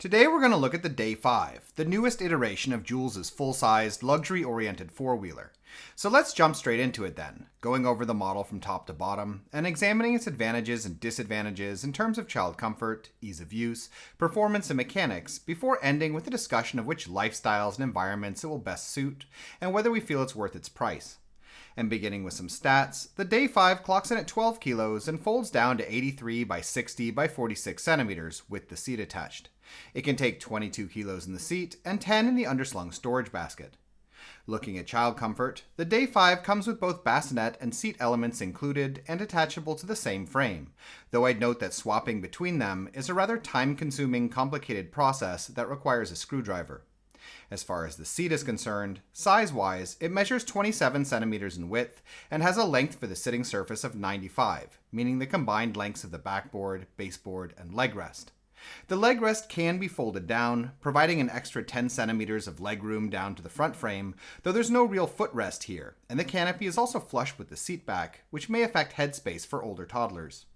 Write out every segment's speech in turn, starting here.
Today we're going to look at the Day5, the newest iteration of Joolz's full-sized, luxury-oriented four-wheeler. So let's jump straight into it then, going over the model from top to bottom, and examining its advantages and disadvantages in terms of child comfort, ease of use, performance, and mechanics, before ending with a discussion of which lifestyles and environments it will best suit, and whether we feel it's worth its price. And beginning with some stats, the Day5 clocks in at 12 kilos and folds down to 83 by 60 by 46 centimeters with the seat attached. It can take 22 kilos in the seat and 10 in the underslung storage basket. Looking at child comfort, the Day5 comes with both bassinet and seat elements included and attachable to the same frame, though I'd note that swapping between them is a rather time-consuming, complicated process that requires a screwdriver. As far as the seat is concerned, size-wise, it measures 27 centimeters in width and has a length for the sitting surface of 95, meaning the combined lengths of the backboard, baseboard, and leg rest. The leg rest can be folded down, providing an extra 10 centimeters of legroom down to the front frame, though there's no real footrest here, and the canopy is also flush with the seat back, which may affect headspace for older toddlers.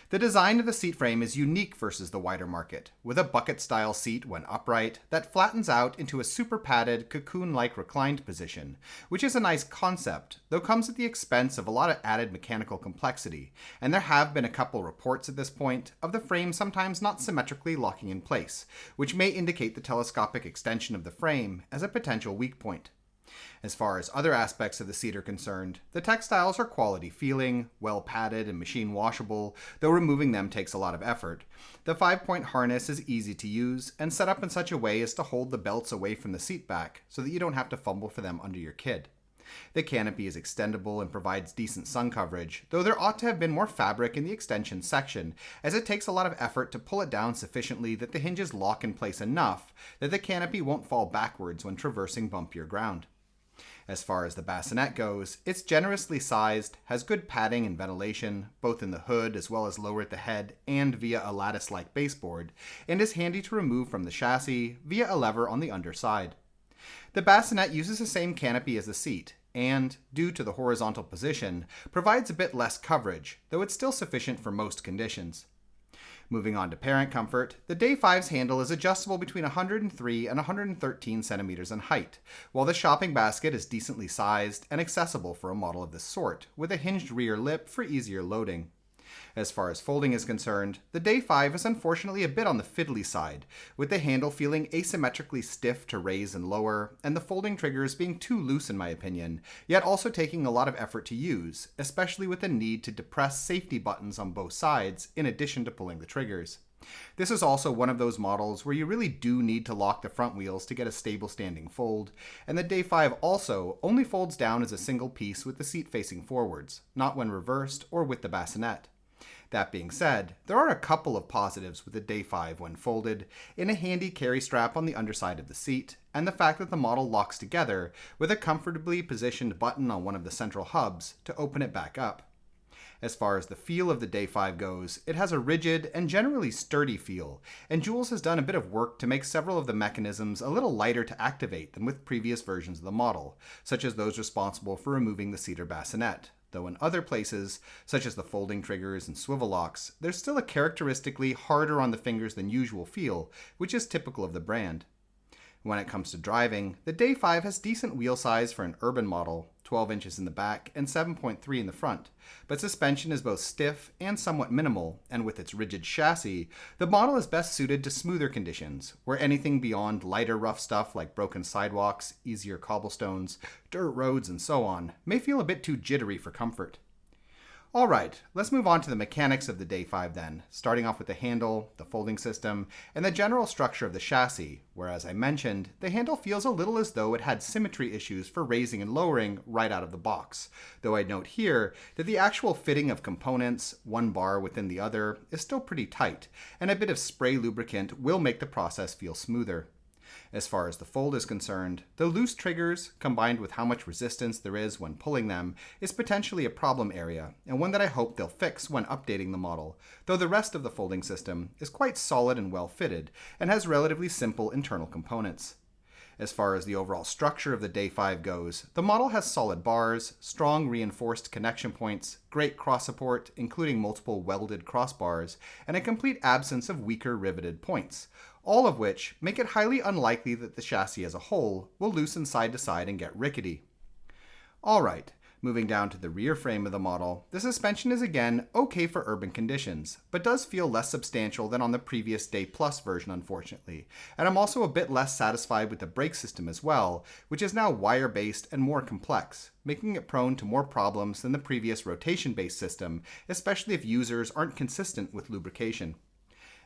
The design of the seat frame is unique versus the wider market, with a bucket-style seat when upright that flattens out into a super padded, cocoon-like reclined position, which is a nice concept, though comes at the expense of a lot of added mechanical complexity, and there have been a couple reports at this point of the frame sometimes not symmetrically locking in place, which may indicate the telescopic extension of the frame as a potential weak point. As far as other aspects of the seat are concerned, the textiles are quality feeling, well padded and machine washable, though removing them takes a lot of effort. The 5-point harness is easy to use and set up in such a way as to hold the belts away from the seat back so that you don't have to fumble for them under your kid. The canopy is extendable and provides decent sun coverage, though there ought to have been more fabric in the extension section, as it takes a lot of effort to pull it down sufficiently that the hinges lock in place enough that the canopy won't fall backwards when traversing bumpier ground. As far as the bassinet goes, it's generously sized, has good padding and ventilation, both in the hood as well as lower at the head and via a lattice-like baseboard, and is handy to remove from the chassis via a lever on the underside. The bassinet uses the same canopy as the seat, and, due to the horizontal position, provides a bit less coverage, though it's still sufficient for most conditions. Moving on to parent comfort, the Day5's handle is adjustable between 103 and 113 centimeters in height, while the shopping basket is decently sized and accessible for a model of this sort, with a hinged rear lip for easier loading. As far as folding is concerned, the Day5 is unfortunately a bit on the fiddly side, with the handle feeling asymmetrically stiff to raise and lower, and the folding triggers being too loose in my opinion, yet also taking a lot of effort to use, especially with the need to depress safety buttons on both sides in addition to pulling the triggers. This is also one of those models where you really do need to lock the front wheels to get a stable standing fold, and the Day5 also only folds down as a single piece with the seat facing forwards, not when reversed or with the bassinet. That being said, there are a couple of positives with the Day5 when folded, in a handy carry strap on the underside of the seat, and the fact that the model locks together with a comfortably positioned button on one of the central hubs to open it back up. As far as the feel of the Day5 goes, it has a rigid and generally sturdy feel, and Joolz has done a bit of work to make several of the mechanisms a little lighter to activate than with previous versions of the model, such as those responsible for removing the seat or bassinet. Though in other places, such as the folding triggers and swivel locks, there's still a characteristically harder on the fingers than usual feel, which is typical of the brand. When it comes to driving, the Day5 has decent wheel size for an urban model, 12 inches in the back and 7.3 in the front, but suspension is both stiff and somewhat minimal, and with its rigid chassis, the model is best suited to smoother conditions, where anything beyond lighter rough stuff like broken sidewalks, easier cobblestones, dirt roads, and so on may feel a bit too jittery for comfort. Alright, let's move on to the mechanics of the Day5 then, starting off with the handle, the folding system, and the general structure of the chassis, where as I mentioned, the handle feels a little as though it had symmetry issues for raising and lowering right out of the box, though I'd note here that the actual fitting of components, one bar within the other, is still pretty tight, and a bit of spray lubricant will make the process feel smoother. As far as the fold is concerned, the loose triggers, combined with how much resistance there is when pulling them, is potentially a problem area, and one that I hope they'll fix when updating the model, though the rest of the folding system is quite solid and well fitted, and has relatively simple internal components. As far as the overall structure of the Day5 goes, the model has solid bars, strong reinforced connection points, great cross support, including multiple welded crossbars, and a complete absence of weaker riveted points, all of which make it highly unlikely that the chassis as a whole will loosen side to side and get rickety. Alright, moving down to the rear frame of the model, the suspension is again okay for urban conditions, but does feel less substantial than on the previous Day Plus version unfortunately, and I'm also a bit less satisfied with the brake system as well, which is now wire-based and more complex, making it prone to more problems than the previous rotation-based system, especially if users aren't consistent with lubrication.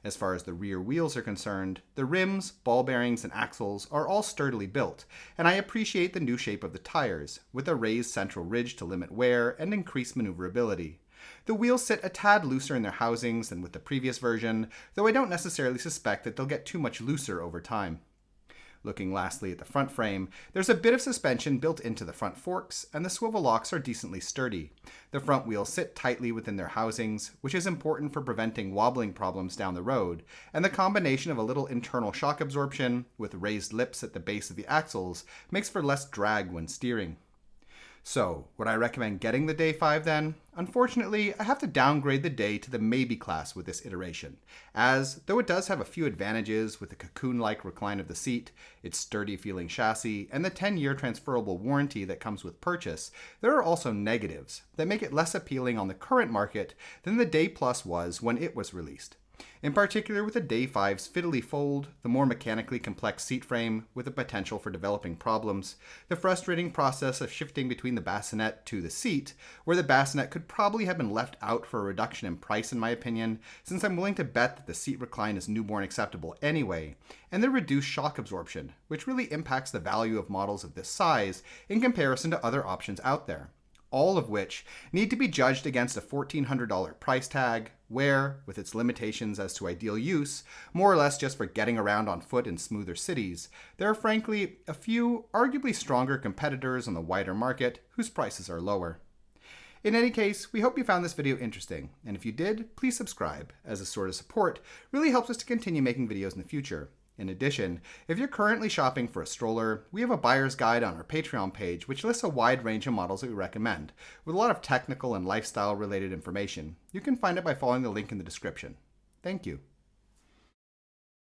As far as the rear wheels are concerned, the rims, ball bearings, and axles are all sturdily built, and I appreciate the new shape of the tires, with a raised central ridge to limit wear and increase maneuverability. The wheels sit a tad looser in their housings than with the previous version, though I don't necessarily suspect that they'll get too much looser over time. Looking lastly at the front frame, there's a bit of suspension built into the front forks, and the swivel locks are decently sturdy. The front wheels sit tightly within their housings, which is important for preventing wobbling problems down the road, and the combination of a little internal shock absorption with raised lips at the base of the axles makes for less drag when steering. So, would I recommend getting the Day5 then? Unfortunately, I have to downgrade the Day to the Maybe class with this iteration, as, though it does have a few advantages with the cocoon-like recline of the seat, its sturdy-feeling chassis, and the 10-year transferable warranty that comes with purchase, there are also negatives that make it less appealing on the current market than the Day Plus was when it was released. In particular with the Day5's fiddly fold, the more mechanically complex seat frame with the potential for developing problems, the frustrating process of shifting between the bassinet to the seat, where the bassinet could probably have been left out for a reduction in price in my opinion, since I'm willing to bet that the seat recline is newborn acceptable anyway, and the reduced shock absorption, which really impacts the value of models of this size in comparison to other options out there. All of which need to be judged against a $1,400 price tag, where, with its limitations as to ideal use, more or less just for getting around on foot in smoother cities, there are frankly a few arguably stronger competitors on the wider market whose prices are lower. In any case, we hope you found this video interesting, and if you did, please subscribe, as a sort of support really helps us to continue making videos in the future. In addition, if you're currently shopping for a stroller, we have a buyer's guide on our Patreon page which lists a wide range of models that we recommend, with a lot of technical and lifestyle related information. You can find it by following the link in the description. Thank you.